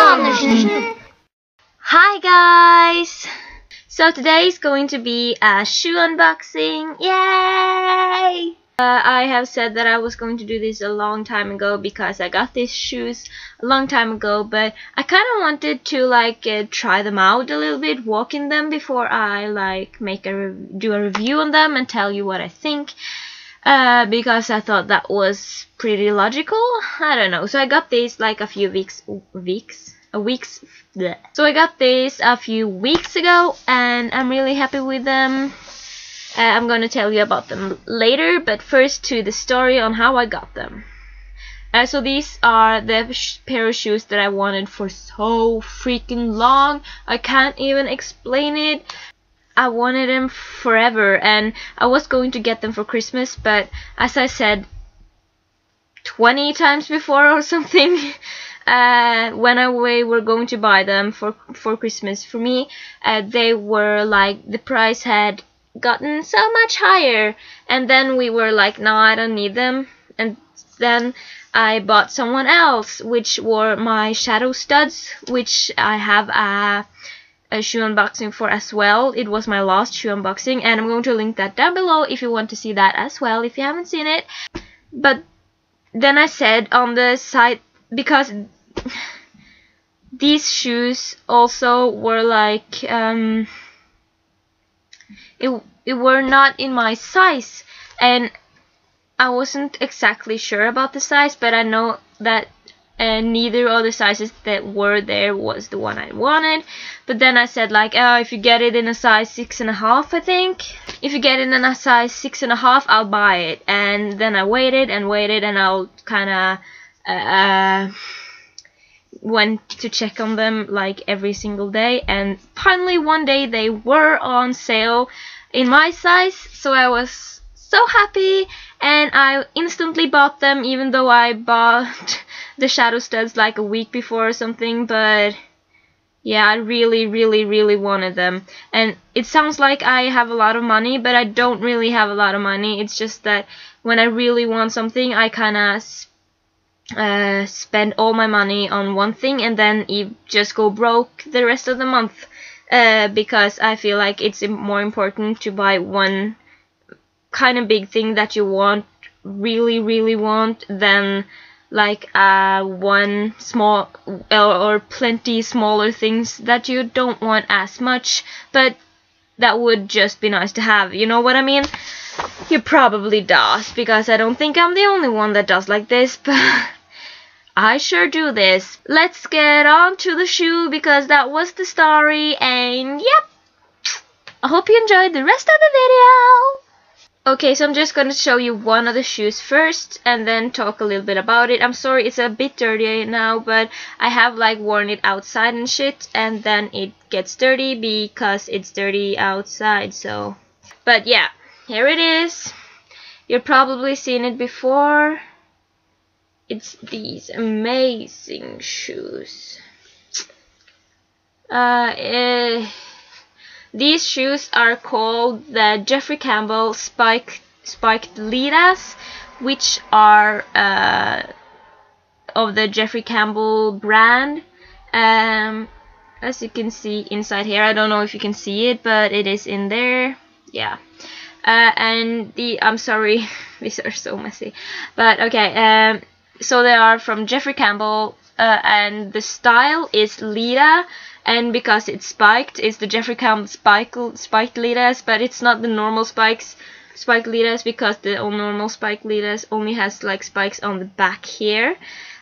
Andersen. Hi guys! So today is going to be a shoe unboxing. Yay! I have said that I was going to do this a long time ago because I got these shoes a long time ago, but I kind of wanted to try them out a little bit, walk in them before I do a review on them and tell you what I think. Because I thought that was pretty logical. I don't know. So I got these like a few weeks. So I got these a few weeks ago, and I'm really happy with them. I'm gonna tell you about them later, but first to the story on how I got them. So these are the pair of shoes that I wanted for so freaking long. I can't even explain it. I wanted them forever, and I was going to get them for Christmas, but as I said 20 times before or something, when we were going to buy them for Christmas for me, they were like, the price had gotten so much higher, and then we were like, no, I don't need them. And then I bought someone else, which were my shadow studs, which I have a shoe unboxing for as well. It was my last shoe unboxing, and I'm going to link that down below if you want to see that as well if you haven't seen it. But then I said on the site, because these shoes also were like it were not in my size, and I wasn't exactly sure about the size, but I know that neither of the sizes that were there was the one I wanted. But then I said like, oh, if you get it in a size 6.5, I think. If you get it in a size 6.5, I'll buy it. And then I waited and waited, and I'll kind of went to check on them like every single day. And finally one day they were on sale in my size, so I was so happy, and I instantly bought them, even though I bought the shadow studs like a week before or something. But yeah, I really wanted them. And it sounds like I have a lot of money, but I don't really have a lot of money. It's just that when I really want something, I kind of spend all my money on one thing, and then just go broke the rest of the month, because I feel like it's more important to buy one kind of big thing that you really want, than like one small or plenty smaller things that you don't want as much, but that would just be nice to have. You know what I mean? You probably does, because I don't think I'm the only one that does like this, but I sure do this. Let's get on to the shoe, because that was the story, and yep, I hope you enjoyed the rest of the video. Okay, so I'm just gonna show you one of the shoes first, and then talk a little bit about it. I'm sorry it's a bit dirty now, but I have like worn it outside and shit, and then it gets dirty because it's dirty outside. So, but yeah, here it is. You've probably seen it before. It's these amazing shoes. These shoes are called the Jeffrey Campbell spiked Litas, which are of the Jeffrey Campbell brand. As you can see inside here, I don't know if you can see it, but it is in there. Yeah. And I'm sorry, these are so messy, but okay. So they are from Jeffrey Campbell, and the style is Lita. And because it's spiked, it's the Jeffrey Campbell spiked Litas, but it's not the normal spiked Litas, because the normal spiked Litas only has like spikes on the back here,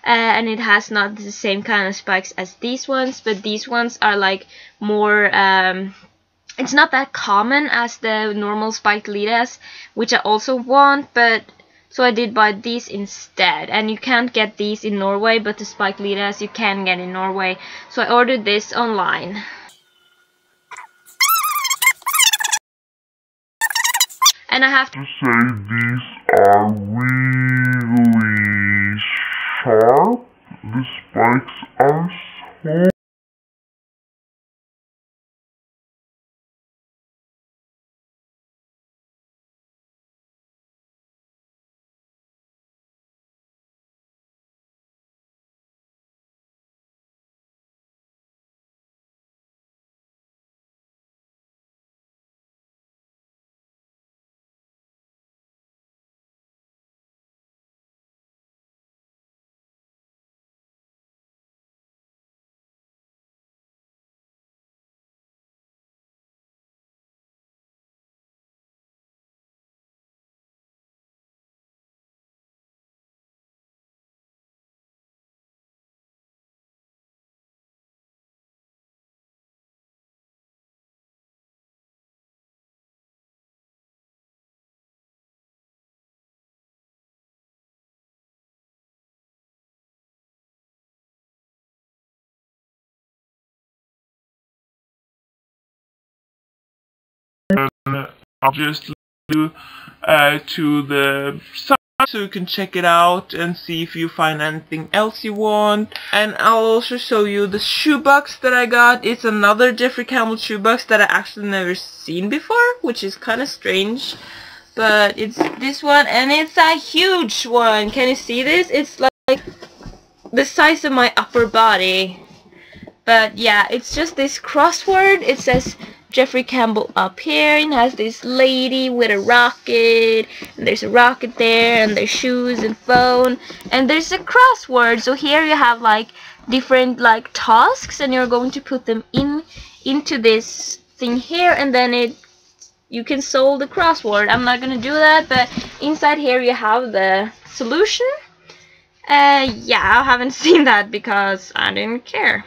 and it has not the same kind of spikes as these ones. But these ones are like more, it's not that common as the normal spiked Litas, which I also want, but so I did buy these instead. And you can't get these in Norway, but the spiked Litas you can get in Norway. So I ordered this online. And I have to say, these are really sharp. The spikes are so I'll just link you to the site so you can check it out and see if you find anything else you want. And I'll also show you the shoebox that I got. It's another Jeffrey Campbell shoebox that I actually never seen before, which is kind of strange. But it's this one, and it's a huge one. Can you see this? It's like the size of my upper body. But yeah, it's just this crossword. It says Jeffrey Campbell up here, and has this lady with a rocket, and there's a rocket there, and there's shoes and phone, and there's a crossword. So here you have like different like tasks, and you're going to put them into this thing here, and then you can solve the crossword. I'm not gonna do that, but inside here you have the solution. Yeah, I haven't seen that because I didn't care.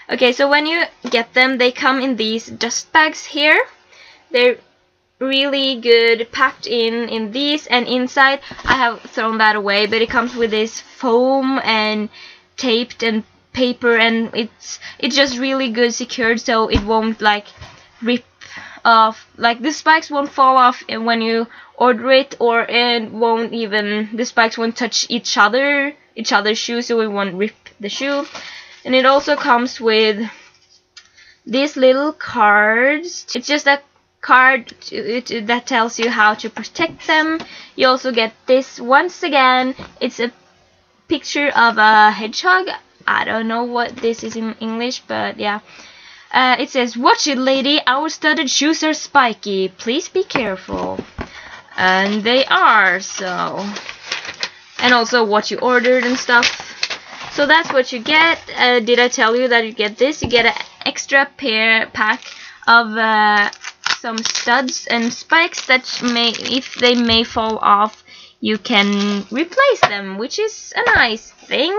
Okay, so when you get them, they come in these dust bags here. They're really good packed in these, and inside I have thrown that away, but it comes with this foam and taped and paper, and it's just really good secured, so it won't like rip off. Like the spikes won't fall off when you order it, or the spikes won't touch each other's shoes, so it won't rip the shoe. And it also comes with these little cards. It's just a card that tells you how to protect them. You also get this. Once again, it's a picture of a hedgehog. I don't know what this is in English, but yeah. It says, "Watch it, lady, our studded shoes are spiky. Please be careful." And they are, so. And also what you ordered and stuff. So that's what you get. Did I tell you that you get this? You get an extra pack of some studs and spikes that if they may fall off, you can replace them, which is a nice thing.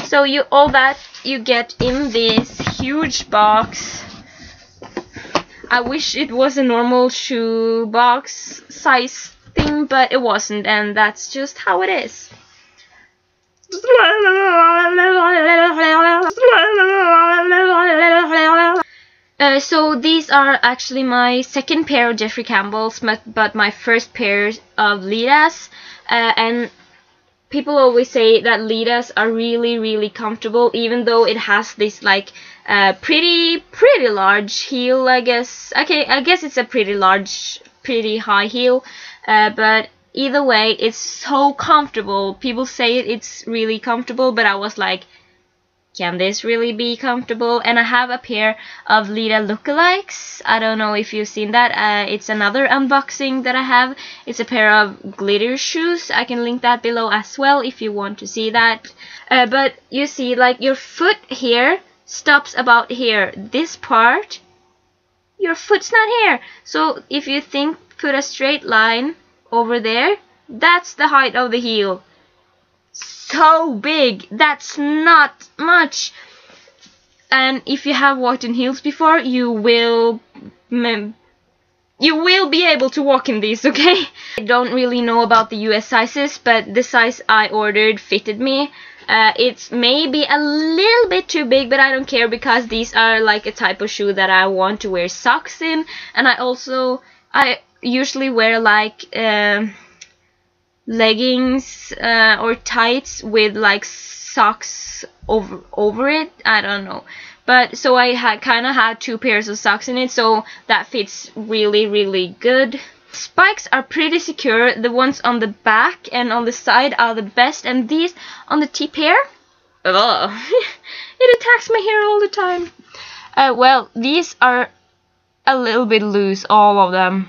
So all that you get in this huge box. I wish it was a normal shoe box size thing, but it wasn't, and that's just how it is. So these are actually my second pair of Jeffrey Campbell's, but my first pair of Litas, and people always say that Litas are really, really comfortable, even though it has this like pretty large heel. I guess it's a pretty high heel, but either way, it's so comfortable. People say it's really comfortable, but I was like, can this really be comfortable? And I have a pair of Lita lookalikes. I don't know if you've seen that. It's another unboxing that I have. It's a pair of glitter shoes. I can link that below as well if you want to see that. But you see, like, your foot here stops about here. This part, your foot's not here. So if you put a straight line over there, that's the height of the heel. So big. That's not much. And if you have walked in heels before, you will be able to walk in these, okay? I don't really know about the US sizes, but the size I ordered fitted me. It's maybe a little bit too big, but I don't care, because these are like a type of shoe that I want to wear socks in. And I usually wear like leggings or tights with like socks over it. I don't know, but so I kind of had two pairs of socks in it, so that fits really, really good. Spikes are pretty secure. The ones on the back and on the side are the best, and these on the tip here, it attacks my hair all the time. Well, these are a little bit loose, all of them.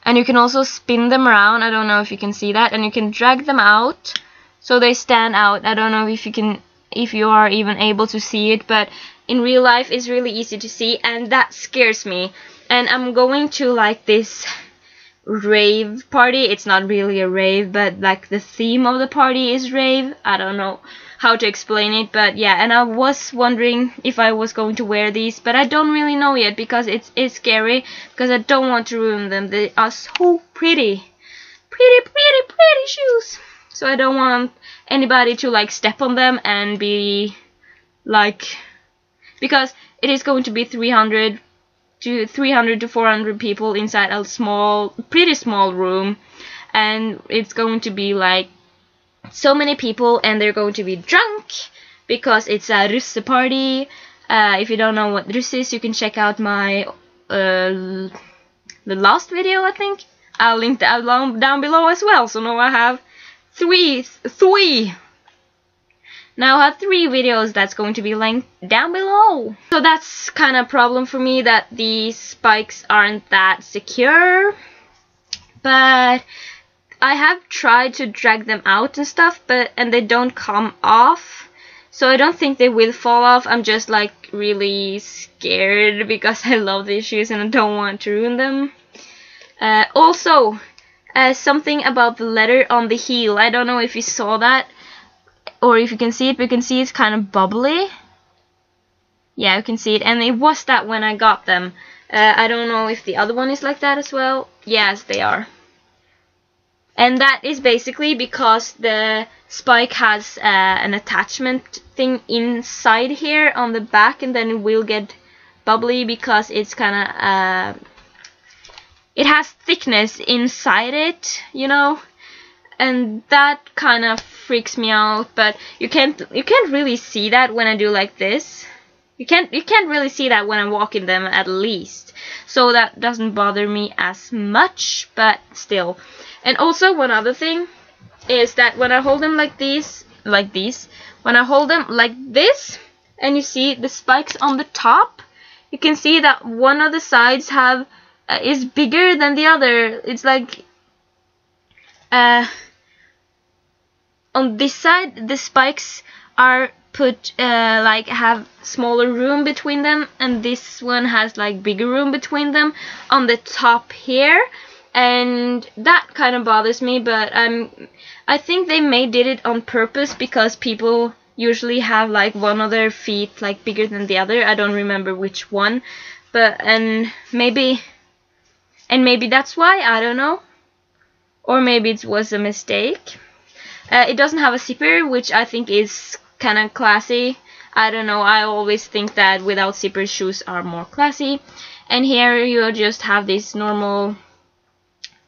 And you can also spin them around. I don't know if you can see that. And you can drag them out so they stand out. I don't know if you are even able to see it, but in real life it's really easy to see, and that scares me. And I'm going to like this rave party. It's not really a rave, but like the theme of the party is rave. I don't know how to explain it, but yeah. And I was wondering if I was going to wear these, but I don't really know yet, because it's scary, because I don't want to ruin them. They are so pretty shoes, so I don't want anybody to like step on them and be like because it is going to be 300 to 400 people inside a pretty small room, and it's going to be like so many people, and they're going to be drunk because it's a russe party. If you don't know what russe is, you can check out my the last video, I think. I'll link that down below as well. So now I have three videos that's going to be linked down below. So that's kind of a problem for me, that the spikes aren't that secure. But I have tried to drag them out and stuff, and they don't come off. So I don't think they will fall off. I'm just like really scared because I love these shoes and I don't want to ruin them. Also, something about the letter on the heel. I don't know if you saw that or if you can see it, but you can see it's kind of bubbly. Yeah, you can see it, and it was that when I got them. I don't know if the other one is like that as well. Yes, they are. And that is basically because the spike has an attachment thing inside here on the back, and then it will get bubbly because it's kind of it has thickness inside it, you know, and that kind of freaks me out. But you can't really see that when I do like this. You can't really see that when I walk in them, at least. So that doesn't bother me as much, but still. And also one other thing is that when I hold them like these, when I hold them like this, and you see the spikes on the top, you can see that one of the sides is bigger than the other. It's like on this side the spikes are put like have smaller room between them, and this one has like bigger room between them on the top here, and that kind of bothers me. But I think they did it on purpose because people usually have like one of their feet like bigger than the other. I don't remember which one, but maybe that's why, I don't know. Or maybe it was a mistake. It doesn't have a zipper, which I think is kind of classy. I don't know, I always think that without zippers shoes are more classy. And here you just have this normal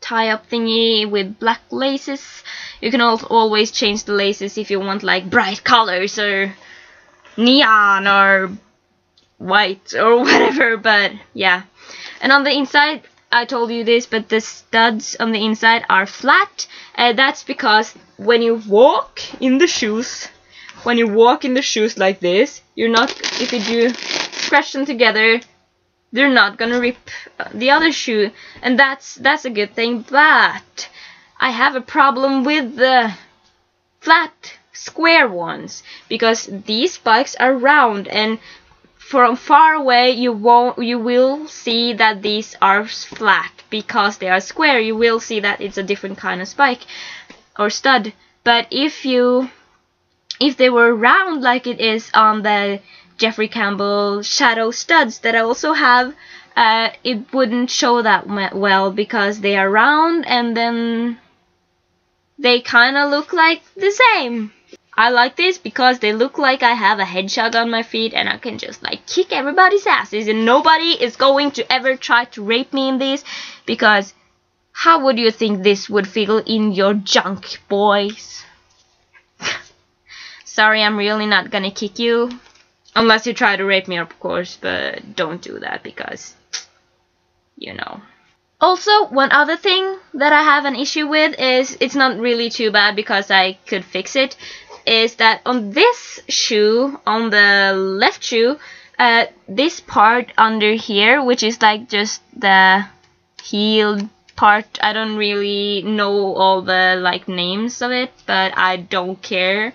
tie-up thingy with black laces. You can always change the laces if you want like bright colors or neon or white or whatever, but yeah. And on the inside, I told you this, but the studs on the inside are flat. That's because when you walk in the shoes like this, you're not, if you do scratch them together, they're not gonna rip the other shoe, and that's a good thing. But I have a problem with the flat square ones, because these spikes are round, and from far away you will see that these are flat. Because they are square, you will see that it's a different kind of spike or stud. But if they were round like it is on the Jeffrey Campbell shadow studs that I also have, it wouldn't show that well, because they are round and then they kind of look like the same. I like this because they look like I have a headshot on my feet, and I can just like kick everybody's asses, and nobody is going to ever try to rape me in these, because how would you think this would feel in your junk, boys? Sorry, I'm really not gonna kick you. Unless you try to rape me, of course, but don't do that because, you know. Also, one other thing that I have an issue with is, it's not really too bad because I could fix it, is that on this shoe, on the left shoe, this part under here, which is like just the heel part, I don't really know all the like names of it, but I don't care.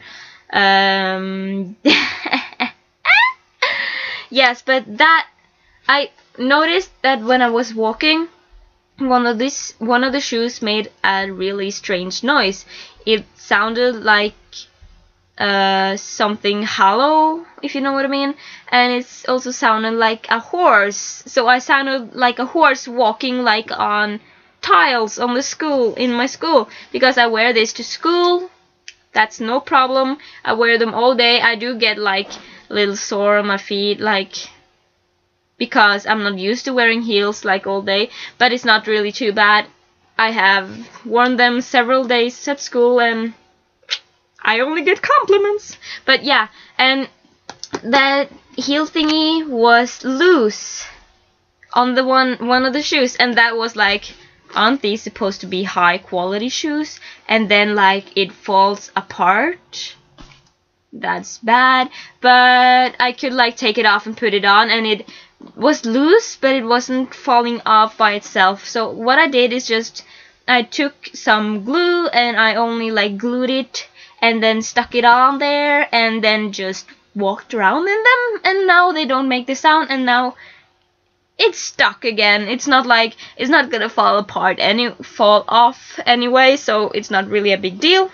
Yes, but that I noticed that when I was walking, one of the shoes made a really strange noise. It sounded like something hollow, if you know what I mean, and it's also sounded like a horse. So I sounded like a horse walking like on tiles on in my school, because I wear this to school. That's no problem. I wear them all day. I do get like a little sore on my feet, like, because I'm not used to wearing heels like all day, but it's not really too bad. I have worn them several days at school and I only get compliments. But yeah, and that heel thingy was loose on the one of the shoes, and that was like, aren't these supposed to be high quality shoes? And then like it falls apart. That's bad. But I could like take it off and put it on, and it was loose, but it wasn't falling off by itself. So what I did is just I took some glue and I only like glued it and then stuck it on there and then just walked around in them, and now they don't make the sound, and now it's stuck again. It's not like it's not gonna fall off anyway, so it's not really a big deal.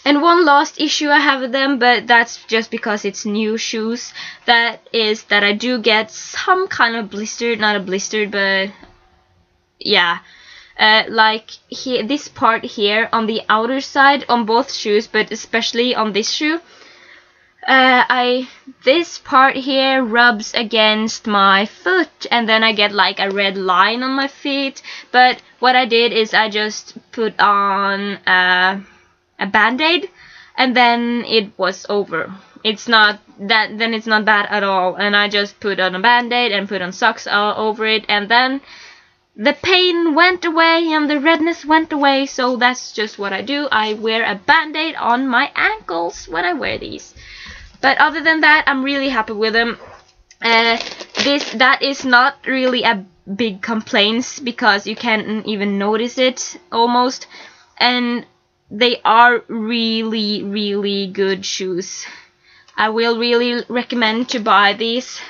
And one last issue I have with them, but that's just because it's new shoes, that is that I do get some kind of blistered, not a blistered, but yeah, like here, this part here on the outer side on both shoes, but especially on this shoe, this part here rubs against my foot, and then I get like a red line on my feet. But what I did is I just put on a band-aid, and then it was over. It's not that, then it's not bad at all. And I just put on a band-aid and put on socks over it, and then the pain went away and the redness went away. So that's just what I do. I wear a band-aid on my ankles when I wear these. But other than that, I'm really happy with them. That is not really a big complaint, because you can't even notice it almost, and they are really, really good shoes. I will really recommend to buy these.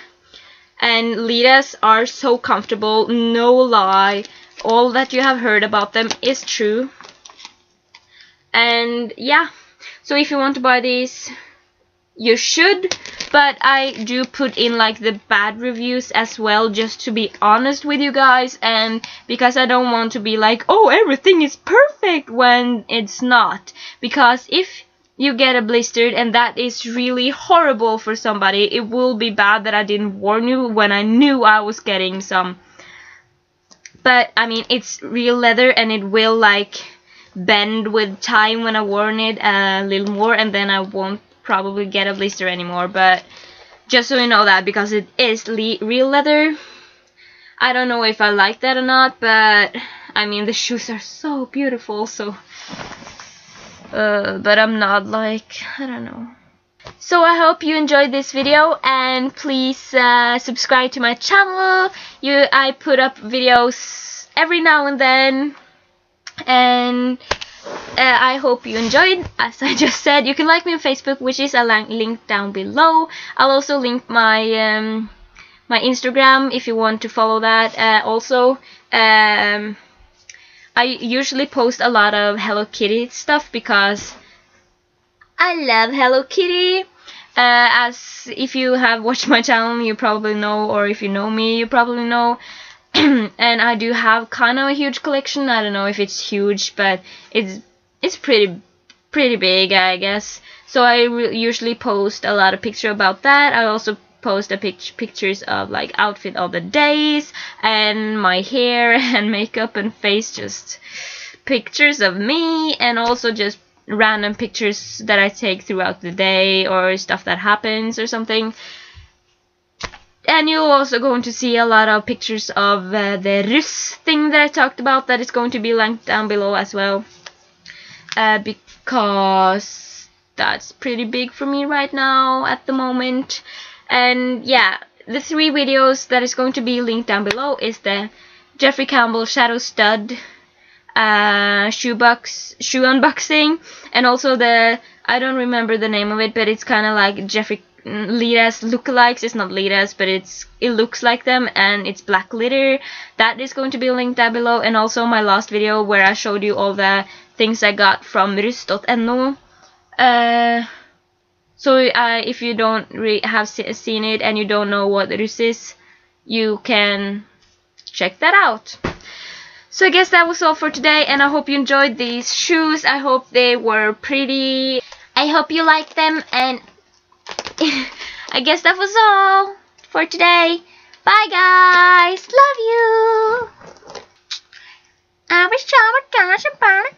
And Litas are so comfortable, no lie. All that you have heard about them is true. And yeah, so if you want to buy these, you should. But I do put in like the bad reviews as well, just to be honest with you guys, and because I don't want to be like, oh, everything is perfect, when it's not. Because if you get a blistered and that is really horrible for somebody, it will be bad that I didn't warn you when I knew I was getting some. But I mean, it's real leather and it will like bend with time when I worn it a little more, and then I won't probably get a blister anymore. But just so you know that, because it is real leather. I don't know if I like that or not, but I mean, the shoes are so beautiful, so but I'm not like, I don't know. So I hope you enjoyed this video, and please subscribe to my channel. I put up videos every now and then, and I hope you enjoyed. As I just said, you can like me on Facebook, which is a link down below. I'll also link my my Instagram if you want to follow that. Also, I usually post a lot of Hello Kitty stuff because I love Hello Kitty. As if you have watched my channel, you probably know, or if you know me, you probably know. And I do have kind of a huge collection. I don't know if it's huge, but it's pretty big, I guess. So I usually post a lot of pictures about that. I also post pictures of like outfit of the days, and my hair and makeup and face, just pictures of me, and also just random pictures that I take throughout the day, or stuff that happens or something. And you're also going to see a lot of pictures of the Rus thing that I talked about, that is going to be linked down below as well, because that's pretty big for me right now at the moment. And yeah, the 3 videos that is going to be linked down below is the Jeffrey Campbell Shadow Stud shoe unboxing, and also the, I don't remember the name of it, but it's kind of like Jeffrey Lita's lookalikes. It's not Lita's, but it looks like them, and it's black glitter. That is going to be linked down below. And also my last video where I showed you all the things I got from rus.no. So if you don't have seen it and you don't know what Rus is, you can check that out. So I guess that was all for today, and I hope you enjoyed these shoes. I hope they were pretty. I hope you liked them, and I guess that was all for today. Bye guys, love you. I wish I would dash about it,